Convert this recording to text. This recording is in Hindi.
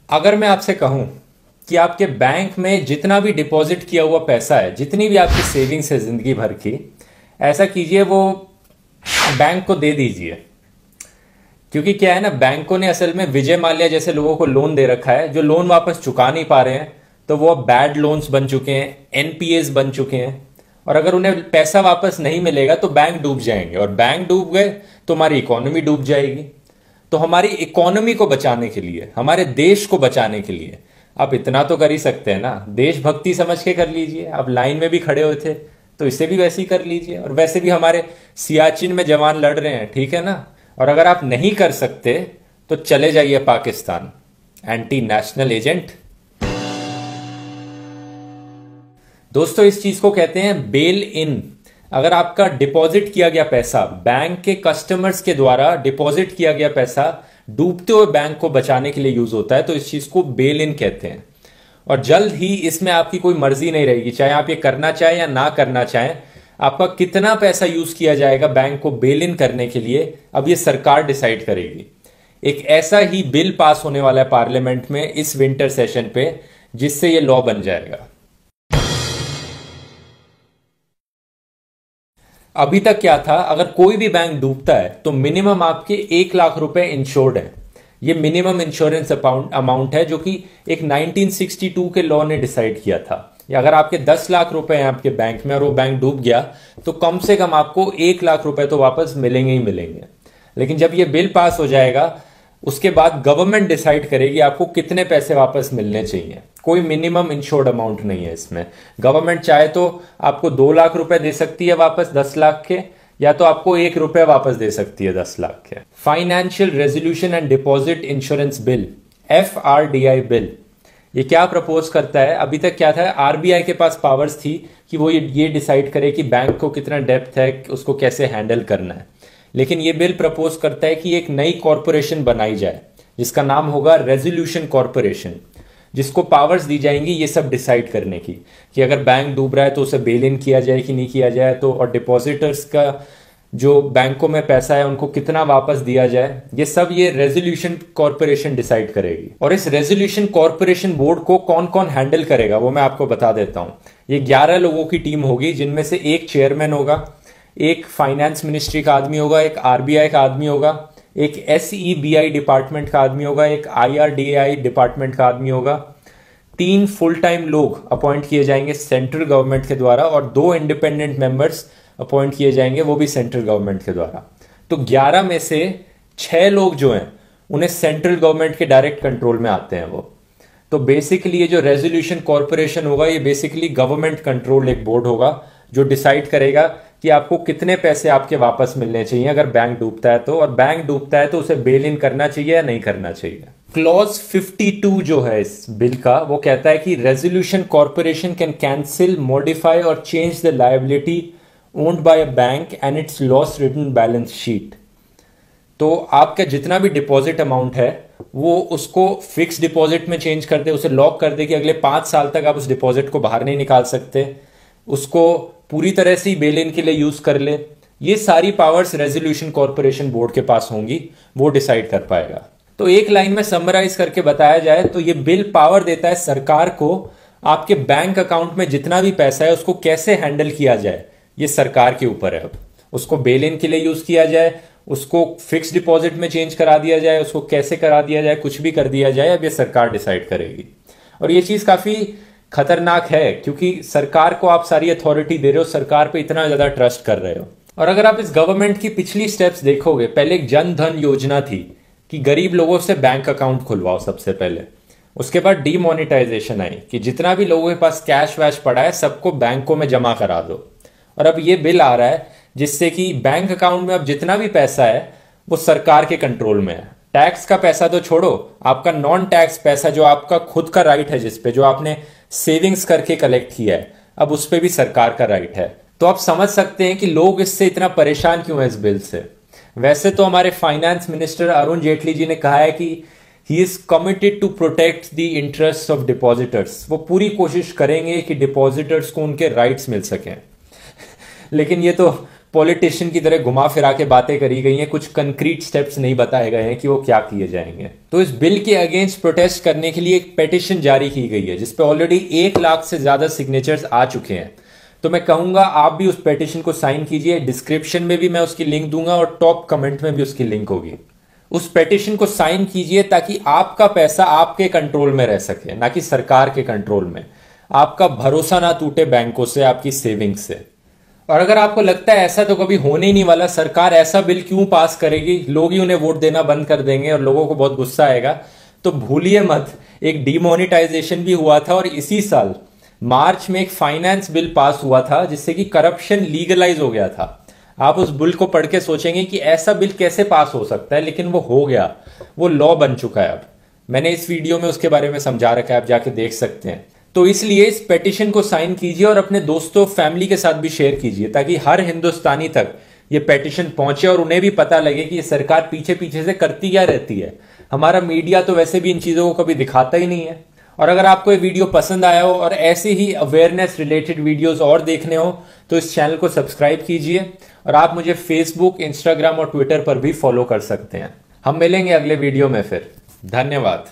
अगर मैं आपसे कहूं कि आपके बैंक में जितना भी डिपॉजिट किया हुआ पैसा है, जितनी भी आपकी सेविंग्स है जिंदगी भर की, ऐसा कीजिए वो बैंक को दे दीजिए। क्योंकि क्या है ना, बैंकों ने असल में विजय माल्या जैसे लोगों को लोन दे रखा है जो लोन वापस चुका नहीं पा रहे हैं, तो वो अब बैड लोन्स बन चुके हैं, एनपीएस बन चुके हैं। और अगर उन्हें पैसा वापस नहीं मिलेगा तो बैंक डूब जाएंगे, और बैंक डूब गए तो हमारी इकोनॉमी डूब जाएगी। तो हमारी इकोनॉमी को बचाने के लिए, हमारे देश को बचाने के लिए आप इतना तो कर ही सकते हैं ना, देशभक्ति समझ के कर लीजिए। आप लाइन में भी खड़े हुए थे तो इसे भी वैसे ही कर लीजिए। और वैसे भी हमारे सियाचिन में जवान लड़ रहे हैं, ठीक है ना। और अगर आप नहीं कर सकते तो चले जाइए पाकिस्तान, एंटी नेशनल एजेंट। दोस्तों, इस चीज को कहते हैं बेल इन। अगर आपका डिपॉजिट किया गया पैसा, बैंक के कस्टमर्स के द्वारा डिपॉजिट किया गया पैसा डूबते हुए बैंक को बचाने के लिए यूज होता है, तो इस चीज को बेल इन कहते हैं। और जल्द ही इसमें आपकी कोई मर्जी नहीं रहेगी, चाहे आप ये करना चाहें या ना करना चाहें। आपका कितना पैसा यूज किया जाएगा बैंक को बेल इन करने के लिए, अब ये सरकार डिसाइड करेगी। एक ऐसा ही बिल पास होने वाला है पार्लियामेंट में इस विंटर सेशन पे, जिससे ये लॉ बन जाएगा। अभी तक क्या था, अगर कोई भी बैंक डूबता है तो मिनिमम आपके 1 लाख रुपए इंश्योर्ड है। ये मिनिमम इंश्योरेंस अमाउंट है जो कि एक 1962 के लॉ ने डिसाइड किया था। या अगर आपके 10 लाख रुपए हैं आपके बैंक में और वो बैंक डूब गया तो कम से कम आपको 1 लाख रुपए तो वापस मिलेंगे ही मिलेंगे। लेकिन जब ये बिल पास हो जाएगा उसके बाद गवर्नमेंट डिसाइड करेगी आपको कितने पैसे वापस मिलने चाहिए। कोई मिनिमम इंश्योर्ड अमाउंट नहीं है इसमें। गवर्नमेंट चाहे तो आपको 2 लाख रुपए दे सकती है वापस 10 लाख के, या तो आपको 1 रुपया वापस दे सकती है 10 लाख के। Financial resolution and deposit insurance bill, FRDI bill, ये क्या प्रपोज करता है? अभी तक क्या था, आरबीआई के पास पावर्स थी कि वो ये डिसाइड करे कि बैंक को कितना डेप्थ है, उसको कैसे हैंडल करना है। लेकिन ये बिल प्रपोज करता है कि एक नई कॉरपोरेशन बनाई जाए जिसका नाम होगा रेजोल्यूशन कॉरपोरेशन, जिसको पावर्स दी जाएंगी ये सब डिसाइड करने की कि अगर बैंक डूब रहा है तो उसे बेल इन किया जाए कि नहीं किया जाए, तो और डिपॉजिटर्स का जो बैंकों में पैसा है उनको कितना वापस दिया जाए, ये सब ये रेजोल्यूशन कॉरपोरेशन डिसाइड करेगी। और इस रेजोल्यूशन कॉरपोरेशन बोर्ड को कौन कौन हैंडल करेगा वो मैं आपको बता देता हूं। ये 11 लोगों की टीम होगी, जिनमें से एक चेयरमैन होगा, एक फाइनेंस मिनिस्ट्री का आदमी होगा, एक आरबीआई का आदमी होगा, एक SEBI डिपार्टमेंट का आदमी होगा, एक IRDAI डिपार्टमेंट का आदमी होगा। 3 फुल टाइम लोग अपॉइंट किए जाएंगे सेंट्रल गवर्नमेंट के द्वारा, और 2 इंडिपेंडेंट मेंबर्स अपॉइंट किए जाएंगे वो भी सेंट्रल गवर्नमेंट के द्वारा। तो 11 में से 6 लोग जो हैं उन्हें सेंट्रल गवर्नमेंट के डायरेक्ट कंट्रोल में आते हैं वो। तो बेसिकली ये जो रेजोल्यूशन कॉरपोरेशन होगा ये बेसिकली गवर्नमेंट कंट्रोल एक बोर्ड होगा जो डिसाइड करेगा कि आपको कितने पैसे आपके वापस मिलने चाहिए अगर बैंक डूबता है तो, और बैंक डूबता है तो उसे बेल इन करना चाहिए या नहीं करना चाहिए। क्लॉज 52 जो है इस बिल का, वो कहता है कि resolution corporation can cancel, modify और change the liability owned by a bank and its loss written balance sheet. तो आपका जितना भी डिपॉजिट अमाउंट है वो उसको फिक्स डिपॉजिट में चेंज कर दे, उसे लॉक कर दे कि अगले 5 साल तक आप उस डिपॉजिट को बाहर नहीं निकाल सकते, उसको पूरी तरह से बेल इन के लिए यूज कर ले। ये सारी पावर्स रेजोल्यूशन कॉरपोरेशन बोर्ड के पास होंगी, वो डिसाइड कर पाएगा। तो एक लाइन में समराइज करके बताया जाए तो ये बिल पावर देता है सरकार को, आपके बैंक अकाउंट में जितना भी पैसा है उसको कैसे हैंडल किया जाए ये सरकार के ऊपर है। अब उसको बेल इन के लिए यूज किया जाए, उसको फिक्स डिपॉजिट में चेंज करा दिया जाए, उसको कैसे करा दिया जाए, कुछ भी कर दिया जाए, अब ये सरकार डिसाइड करेगी। और ये चीज काफी खतरनाक है क्योंकि सरकार को आप सारी अथॉरिटी दे रहे हो, सरकार पे इतना ज्यादा ट्रस्ट कर रहे हो। और अगर आप इस गवर्नमेंट की पिछली स्टेप्स देखोगे, पहले एक जन धन योजना थी कि गरीब लोगों से बैंक अकाउंट खुलवाओ सबसे पहले। उसके बाद डीमोनेटाइजेशन आई कि जितना भी लोगों के पास कैश वैश पड़ा है सबको बैंकों में जमा करा दो। और अब ये बिल आ रहा है जिससे कि बैंक अकाउंट में अब जितना भी पैसा है वो सरकार के कंट्रोल में है। टैक्स का पैसा तो छोड़ो, आपका नॉन टैक्स पैसा जो आपका खुद का राइट है, जिसपे जो आपने सेविंग्स करके कलेक्ट किया है, अब उस पे भी सरकार का राइट है। तो आप समझ सकते हैं कि लोग इससे इतना परेशान क्यों है इस बिल से। वैसे तो हमारे फाइनेंस मिनिस्टर अरुण जेटली जी ने कहा है कि he is committed to protect the interest of depositors. वो पूरी कोशिश करेंगे कि डिपॉजिटर्स को उनके राइट्स मिल सकें। लेकिन ये तो पॉलिटिशियन की तरह घुमा फिरा के बातें करी गई हैं, कुछ कंक्रीट स्टेप्स नहीं बताए गए हैं कि वो क्या किए जाएंगे। तो इस बिल के अगेंस्ट प्रोटेस्ट करने के लिए एक पेटिशन जारी की गई है जिसपे ऑलरेडी 1 लाख से ज्यादा सिग्नेचर्स आ चुके हैं। तो मैं कहूंगा आप भी उस पेटिशन को साइन कीजिए। डिस्क्रिप्शन में भी मैं उसकी लिंक दूंगा और टॉप कमेंट में भी उसकी लिंक होगी। उस पेटिशन को साइन कीजिए ताकि आपका पैसा आपके कंट्रोल में रह सके, ना कि सरकार के कंट्रोल में। आपका भरोसा ना टूटे बैंकों से, आपकी सेविंग्स से। और अगर आपको लगता है ऐसा तो कभी होने ही नहीं वाला, सरकार ऐसा बिल क्यों पास करेगी, लोग ही उन्हें वोट देना बंद कर देंगे और लोगों को बहुत गुस्सा आएगा, तो भूलिए मत, एक डिमोनेटाइजेशन भी हुआ था और इसी साल मार्च में एक फाइनेंस बिल पास हुआ था जिससे कि करप्शन लीगलाइज हो गया था। आप उस बिल को पढ़ के सोचेंगे कि ऐसा बिल कैसे पास हो सकता है, लेकिन वो हो गया, वो लॉ बन चुका है। अब मैंने इस वीडियो में उसके बारे में समझा रखा है, आप जाके देख सकते हैं। तो इसलिए इस पेटिशन को साइन कीजिए और अपने दोस्तों फैमिली के साथ भी शेयर कीजिए ताकि हर हिंदुस्तानी तक ये पेटिशन पहुंचे और उन्हें भी पता लगे कि ये सरकार पीछे पीछे से करती क्या रहती है। हमारा मीडिया तो वैसे भी इन चीजों को कभी दिखाता ही नहीं है। और अगर आपको ये वीडियो पसंद आया हो और ऐसे ही अवेयरनेस रिलेटेड वीडियोस और देखने हो तो इस चैनल को सब्सक्राइब कीजिए और आप मुझे फेसबुक, इंस्टाग्राम और ट्विटर पर भी फॉलो कर सकते हैं। हम मिलेंगे अगले वीडियो में फिर। धन्यवाद।